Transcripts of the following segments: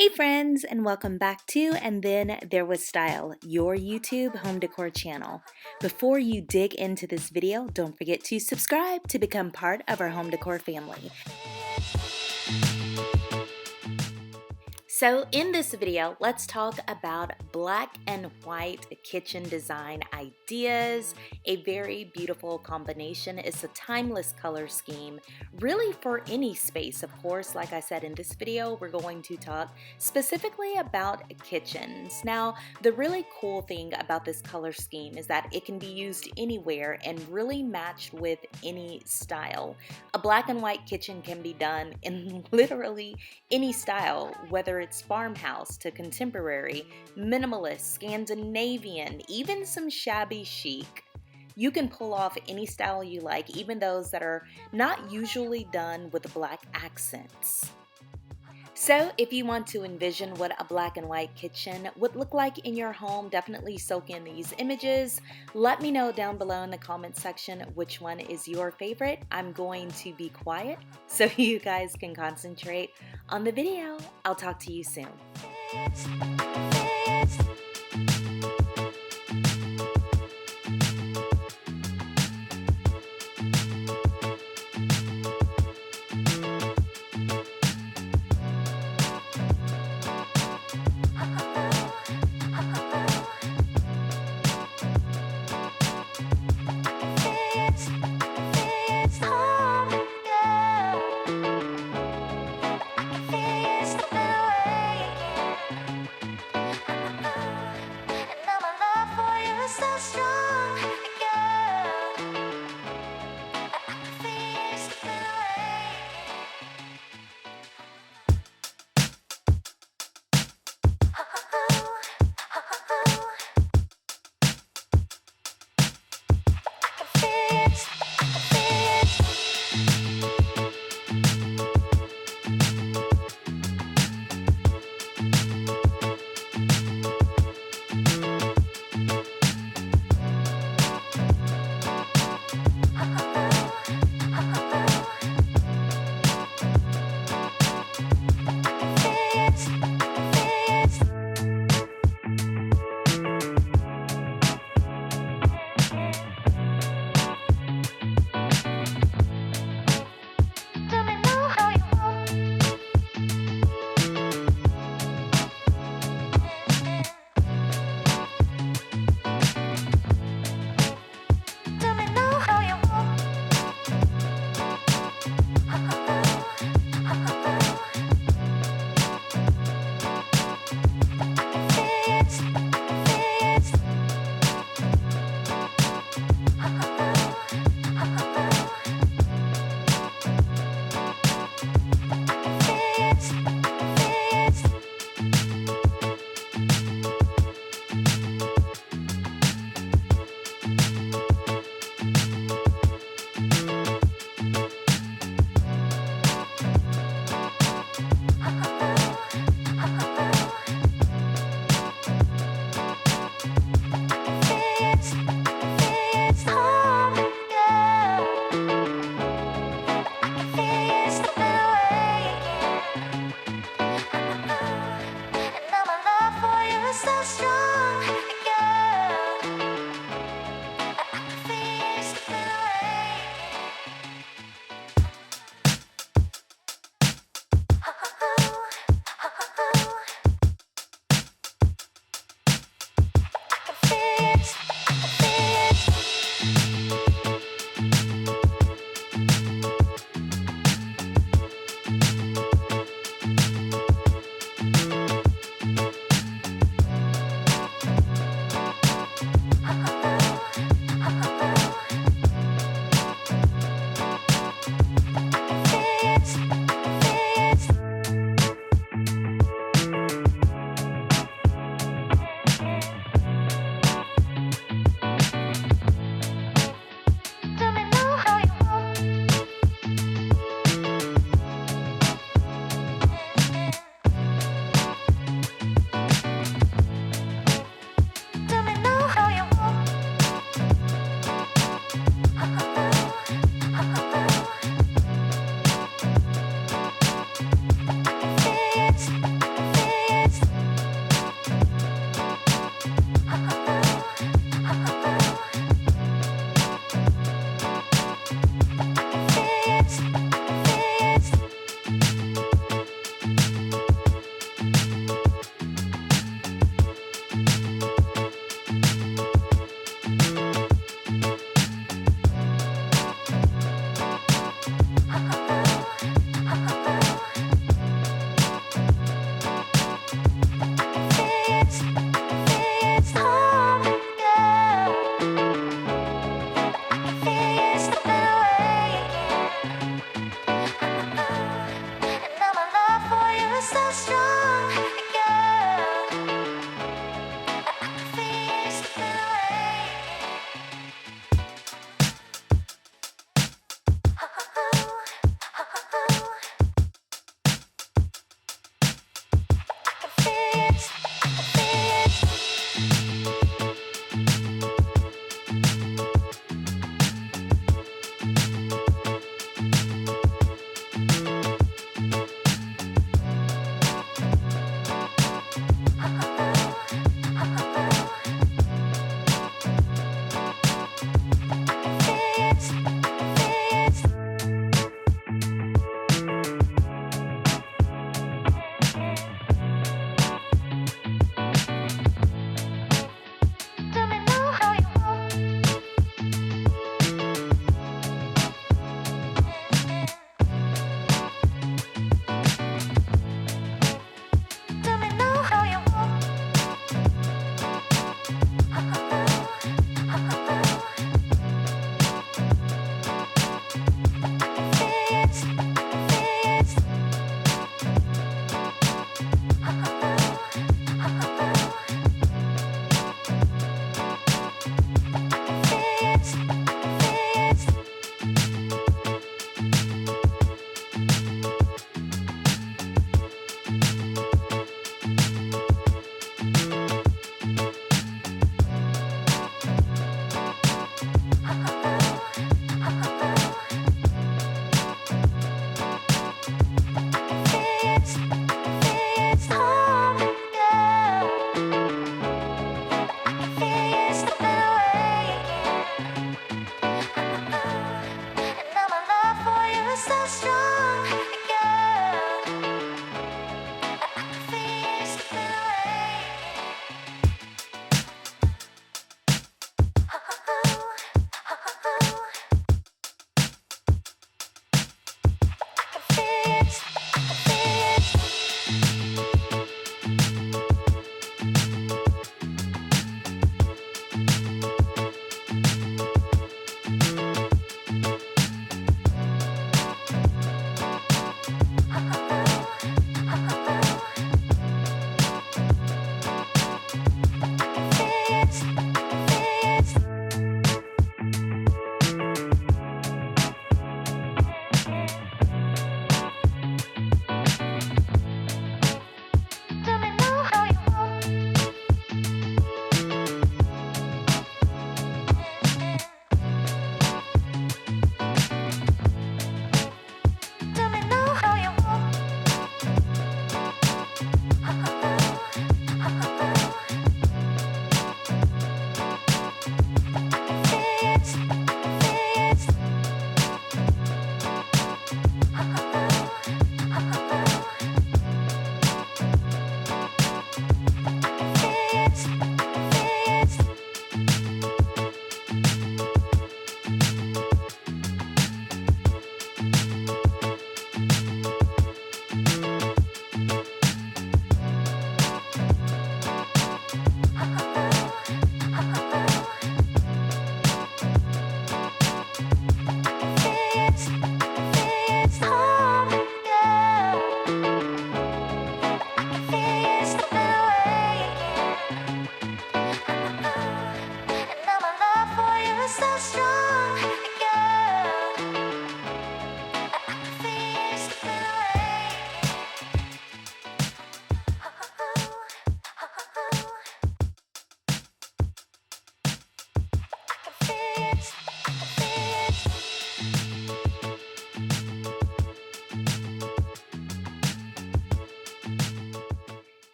Hey friends, and welcome back to And Then There Was Style, your YouTube home decor channel. Before you dig into this video, don't forget to subscribe to become part of our home decor family. So in this video, let's talk about black and white kitchen design ideas. A very beautiful combination. It's a timeless color scheme, really for any space. Of course, like I said in this video, we're going to talk specifically about kitchens. Now, the really cool thing about this color scheme is that it can be used anywhere and really matched with any style. A black and white kitchen can be done in literally any style, whether it's farmhouse to contemporary, minimalist, Scandinavian, even some shabby chic. You can pull off any style you like, even those that are not usually done with black accents. So if you want to envision what a black and white kitchen would look like in your home, definitely soak in these images. Let me know down below in the comments section which one is your favorite. I'm going to be quiet so you guys can concentrate on the video. I'll talk to you soon.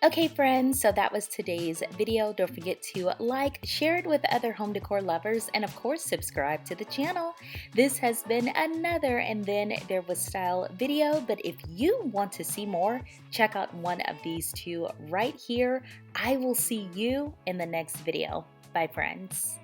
Okay friends, so that was today's video. Don't forget to like, share it with other home decor lovers, and of course subscribe to the channel. This has been another And Then There Was Style video, but if you want to see more, check out one of these two right here. I will see you in the next video. Bye friends.